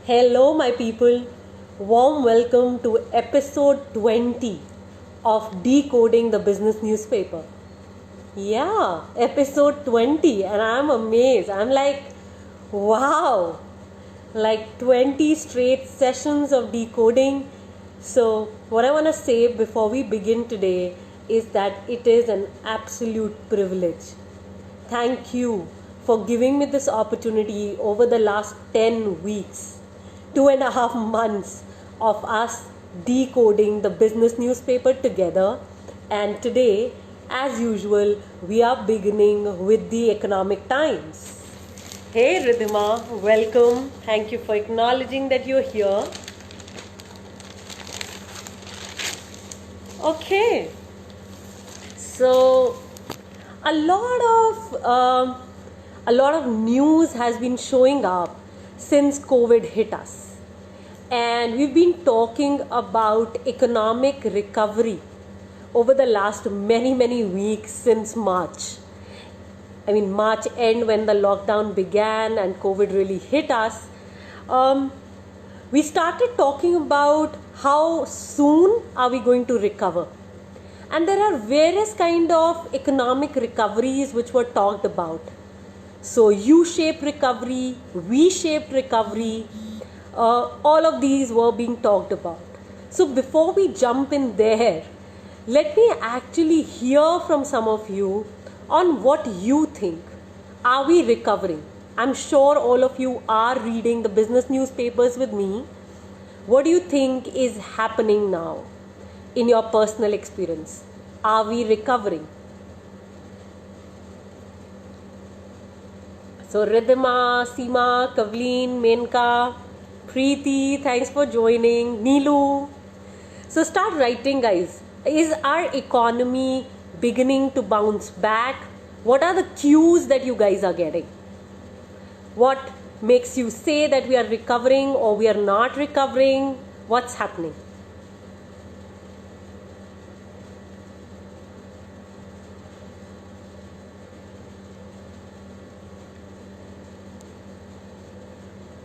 Hello, my people. Warm welcome to episode 20 of Decoding the Business Newspaper. Yeah, episode 20, and I'm amazed. I'm like, wow, like 20 straight sessions of decoding. So, what I want to say before we begin today is that it is an absolute privilege. Thank you for giving me this opportunity over the last 10 weeks, 2.5 months of us decoding the business newspaper together. And today, as usual, we are beginning with the Economic Times. Hey Ridhima, welcome. Thank you for acknowledging that you're here. Okay, so a lot of news has been showing up since COVID hit us, and we've been talking about economic recovery over the last many weeks since March. I mean, March end when the lockdown began and COVID really hit us. We started talking about how soon are we going to recover. And there are various kind of economic recoveries which were talked about. So U-shaped recovery, V-shaped recovery, all of these were being talked about. So before we jump in there, let me actually hear from some of you on what you think. Are we recovering? I'm sure all of you are reading the business newspapers with me. What do you think is happening now in your personal experience? Are we recovering? So Ridhima, Seema, Kavleen, Menka, Preeti, thanks for joining. Neelu. So start writing, guys. Is our economy beginning to bounce back? What are the cues that you guys are getting? What makes you say that we are recovering or we are not recovering? What's happening?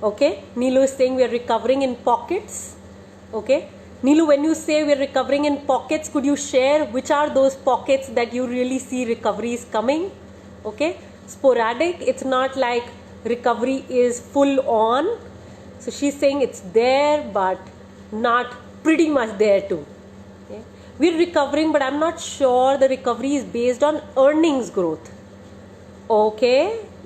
Okay, Neelu is saying we are recovering in pockets. Okay, Neelu, when you say we are recovering in pockets, could you share which are those pockets that you really see recovery is coming? Okay, sporadic, it's not like recovery is full on. So she's saying it's there but not pretty much there too. Okay? We're recovering, but I'm not sure the recovery is based on earnings growth.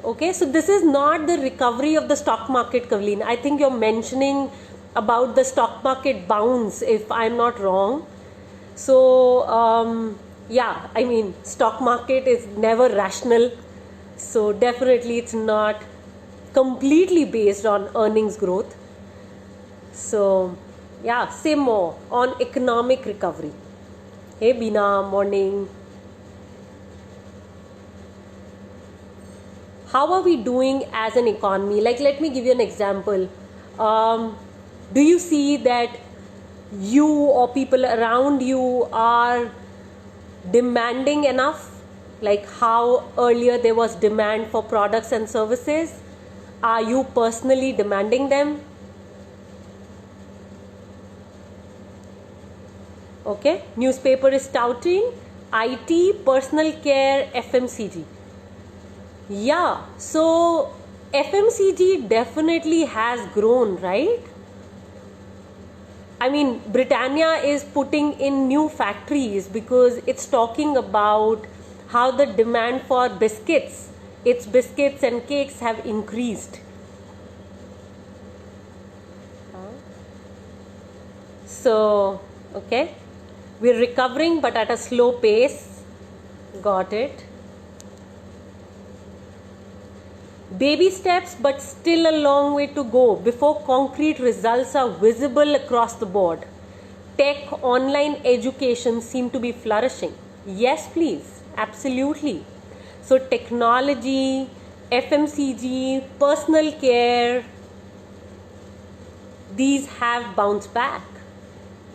Okay, so this is not the recovery of the stock market, Kavleen. I think you're mentioning about the stock market bounce, if I'm not wrong. So, yeah, I mean, stock market is never rational. So definitely it's not completely based on earnings growth. So, yeah, say more on economic recovery. Hey, Bina, morning. How are we doing as an economy? Like, let me give you an example. Do you see that you or people around you are demanding enough? Like how earlier there was demand for products and services? Are you personally demanding them? Okay, newspaper is touting IT, personal care, FMCG. Yeah, so FMCG definitely has grown, right? I mean, Britannia is putting in new factories because it's talking about how the demand for biscuits, its biscuits and cakes have increased. So, okay, we're recovering but at a slow pace. Got it. Baby steps, but still a long way to go before concrete results are visible across the board. Tech, online education seem to be flourishing. Yes, please, absolutely. So, technology, FMCG, personal care, these have bounced back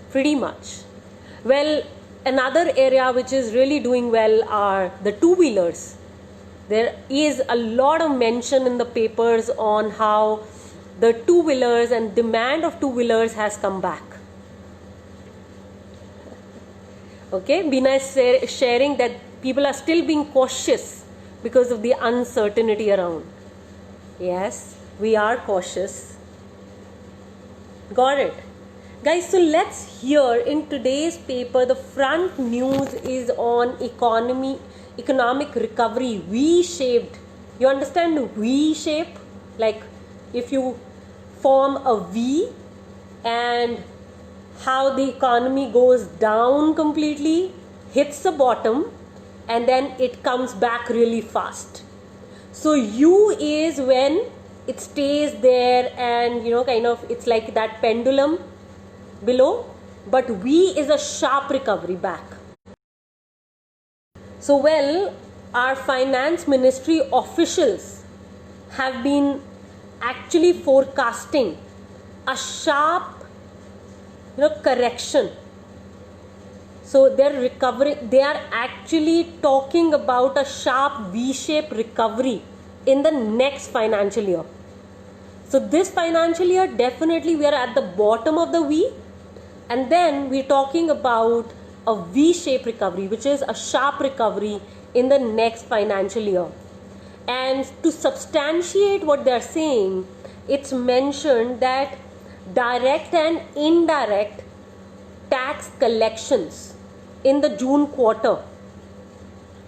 pretty much. Well, another area which is really doing well are the two-wheelers. There is a lot of mention in the papers on how the two-wheelers and demand of two-wheelers has come back. Okay, Bina is sharing that people are still being cautious because of the uncertainty around. Yes, we are cautious. Got it. Guys, so let's hear in today's paper, the front news is on economic recovery, V-shaped. You understand V-shape? Like if you form a V and how the economy goes down completely, hits the bottom, and then it comes back really fast. So U is when it stays there and kind of it's like that pendulum below, but V is a sharp recovery back. So well, our finance ministry officials have been actually forecasting a sharp correction. So they are actually talking about a sharp V-shaped recovery in the next financial year. So this financial year, definitely we are at the bottom of the V, and then we're talking about a V-shaped recovery, which is a sharp recovery in the next financial year. And to substantiate what they're saying, it's mentioned that direct and indirect tax collections in the June quarter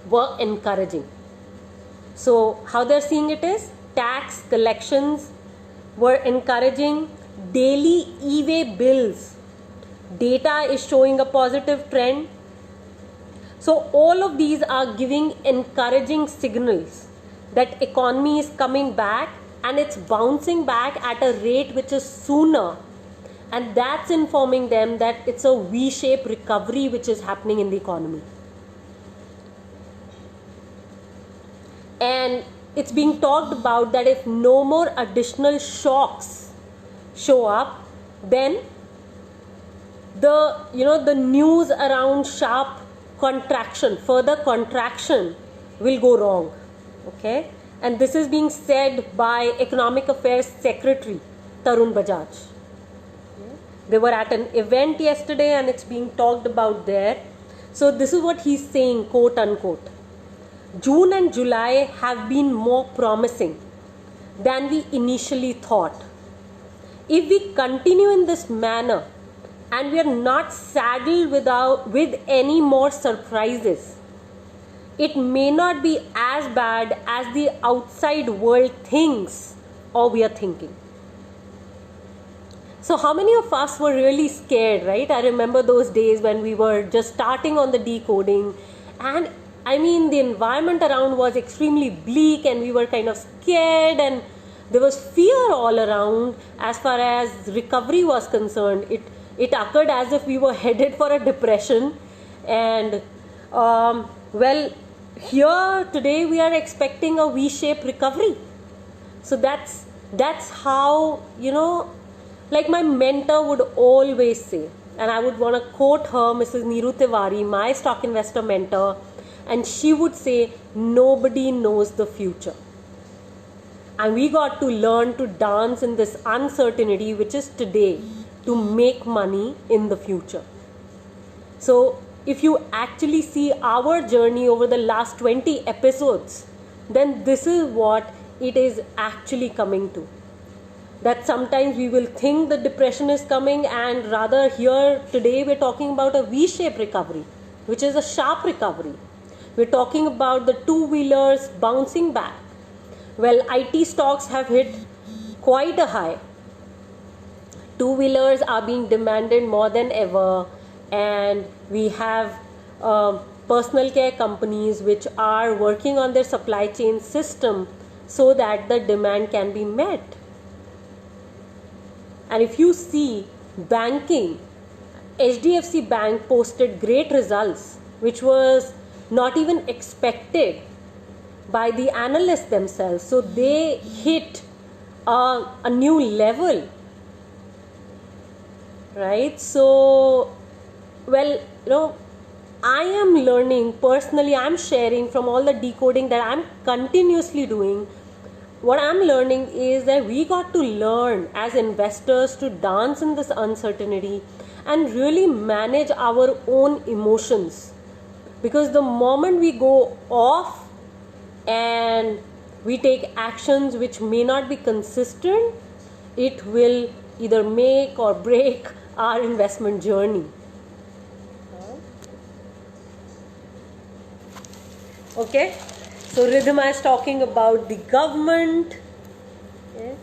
were encouraging. So how they're seeing it is, tax collections were encouraging. Daily e-way bills data is showing a positive trend. So all of these are giving encouraging signals that economy is coming back, and it's bouncing back at a rate which is sooner, and that's informing them that it's a V-shaped recovery which is happening in the economy. And it's being talked about that if no more additional shocks show up, then the news around sharp contraction, further contraction, will go wrong. Okay, and this is being said by Economic Affairs Secretary Tarun Bajaj. They were at an event yesterday and it's being talked about there. So this is what he's saying, quote unquote: June and July have been more promising than we initially thought. If we continue in this manner and we are not saddled with any more surprises, it may not be as bad as the outside world thinks or we are thinking. So how many of us were really scared, right? I remember those days when we were just starting on the decoding, and I mean the environment around was extremely bleak and we were kind of scared and there was fear all around as far as recovery was concerned. It occurred as if we were headed for a depression, and well, here today we are expecting a V-shaped recovery. So that's how, like my mentor would always say, and I would want to quote her, Mrs. Neeru Tiwari, my stock investor mentor, and she would say, nobody knows the future. And we got to learn to dance in this uncertainty which is today to make money in the future. So if you actually see our journey over the last 20 episodes, then this is what it is actually coming to. That sometimes we will think the depression is coming, and rather here today we're talking about a V-shaped recovery, which is a sharp recovery. We're talking about the two-wheelers bouncing back. Well, IT stocks have hit quite a high. Two-wheelers are being demanded more than ever, and we have personal care companies which are working on their supply chain system so that the demand can be met. And if you see banking, HDFC Bank posted great results, which was not even expected by the analysts themselves. So they hit a new level, right? So, well, I am learning personally, I'm sharing from all the decoding that I'm continuously doing. what I'm learning is that we got to learn as investors to dance in this uncertainty and really manage our own emotions. Because the moment we go off and we take actions which may not be consistent, it will either make or break our investment journey. Okay, so Ridhima is talking about the government. Yeah.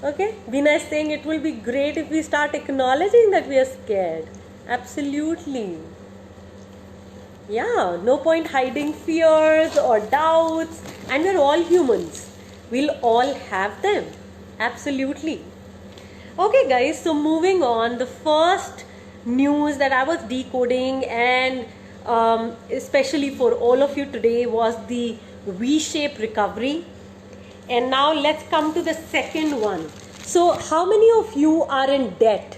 Okay, Bina is saying it will be great if we start acknowledging that we are scared. Absolutely. Yeah, no point hiding fears or doubts, and we're all humans. We'll all have them. Absolutely. Okay, guys, so moving on, the first news that I was decoding, and especially for all of you today, was the V-shaped recovery. And now let's come to the second one. So, how many of you are in debt?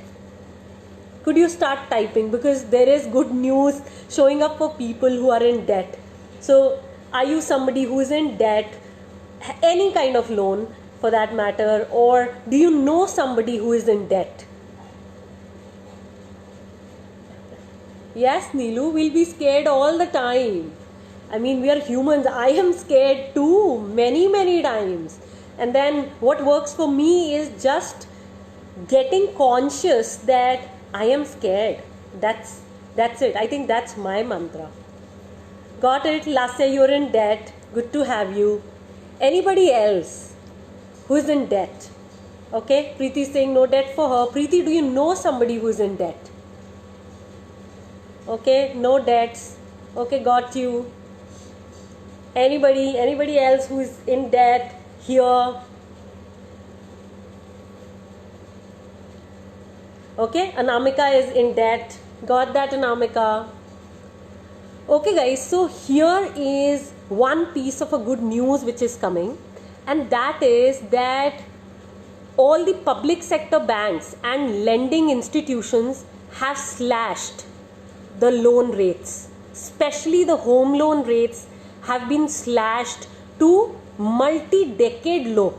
Could you start typing, because there is good news showing up for people who are in debt. So, are you somebody who is in debt, any kind of loan for that matter, or do you know somebody who is in debt? Yes, Neelu, we'll be scared all the time. I mean, we are humans. I am scared too, many times. And then what works for me is just getting conscious that I am scared. That's it. I think that's my mantra. Got it, Lasya, you're in debt. Good to have you. Anybody else who is in debt? Okay, Preeti is saying no debt for her. Preeti, do you know somebody who is in debt? Okay, no debts. Okay, got you. Anybody else who is in debt here? Okay, Anamika is in debt. Got that, Anamika? Okay, guys, so here is one piece of a good news which is coming, and that is that all the public sector banks and lending institutions have slashed the loan rates, especially the home loan rates have been slashed to multi-decade low.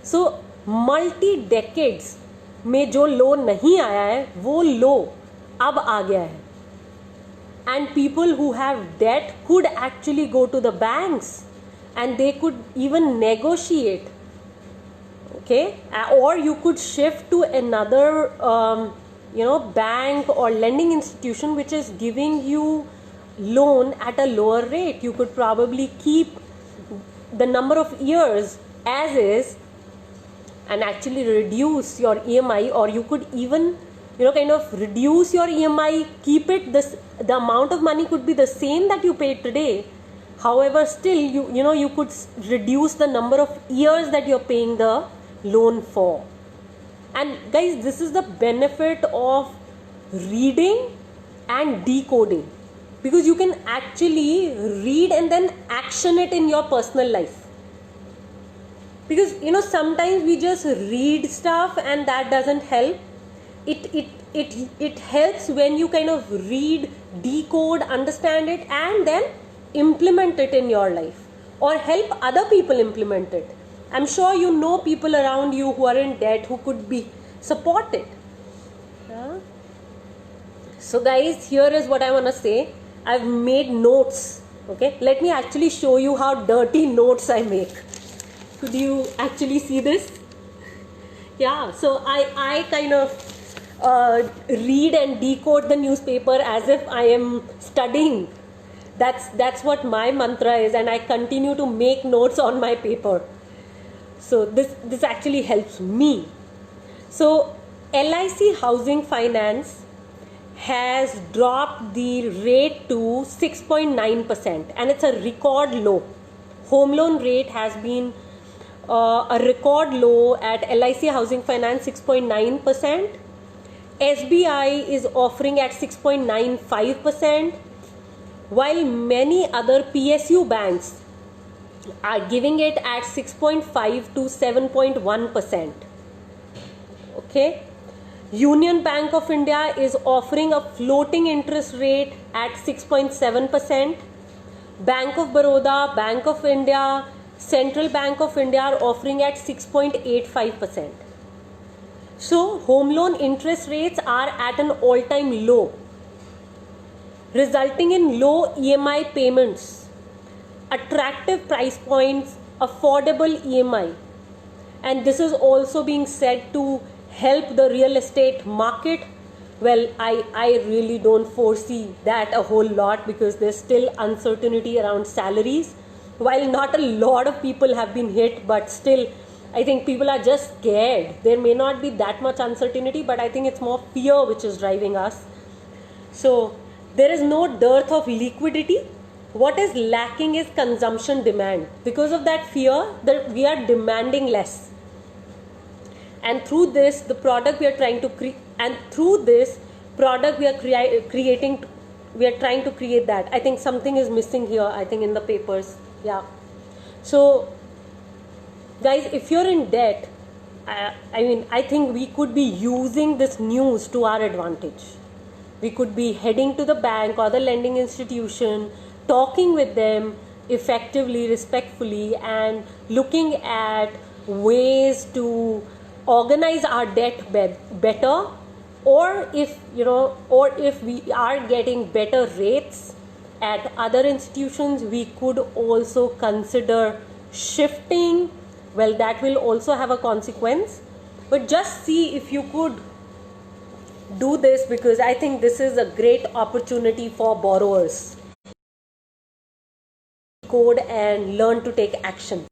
So multi-decades में जो लो नहीं आया है वो लो अब आ गया है, and people who have debt could actually go to the banks and they could even negotiate. Okay, or you could shift to another bank or lending institution which is giving you loan at a lower rate. You could probably keep the number of years as is and actually reduce your EMI, or you could even kind of reduce your EMI, keep it the amount of money could be the same that you paid today. However, still you could reduce the number of years that you're paying the loan for. And guys, this is the benefit of reading and decoding, because you can actually read and then action it in your personal life. Because sometimes we just read stuff and that doesn't help. It helps when you kind of read, decode, understand it, and then implement it in your life, or help other people implement it. I'm sure you know people around you who are in debt who could be supported. Yeah? So guys, here is what I want to say. I've made notes. Okay, let me actually show you how dirty notes I make. Could you actually see this? Yeah, so I kind of read and decode the newspaper as if I am studying. That's what my mantra is, and I continue to make notes on my paper. So this actually helps me. So LIC Housing Finance has dropped the rate to 6.9%, and it's a record low. Home loan rate has been a record low at LIC Housing Finance, 6.9%. SBI is offering at 6.95%, while many other PSU banks are giving it at 6.5 to 7.1%. Okay, Union Bank of India is offering a floating interest rate at 6.7%. Bank of Baroda, Bank of India, Central Bank of India are offering at 6.85%. So home loan interest rates are at an all-time low, resulting in low EMI payments, attractive price points, affordable EMI. And this is also being said to help the real estate market. Well, I really don't foresee that a whole lot, because there's still uncertainty around salaries. While not a lot of people have been hit, but still, I think people are just scared. There may not be that much uncertainty, but I think it's more fear which is driving us. So there is no dearth of liquidity. What is lacking is consumption demand. Because of that fear, that we are demanding less. And through this, the product we are trying to create, and through this product we are creating, we are trying to create that. I think something is missing here, I think, in the papers. Yeah. So, guys, if you're in debt, I think we could be using this news to our advantage. We could be heading to the bank or the lending institution, talking with them effectively, respectfully, and looking at ways to organize our debt better. Or if we are getting better rates at other institutions, we could also consider shifting. Well, that will also have a consequence, but just see if you could do this, because I think this is a great opportunity for borrowers. Code and learn to take action.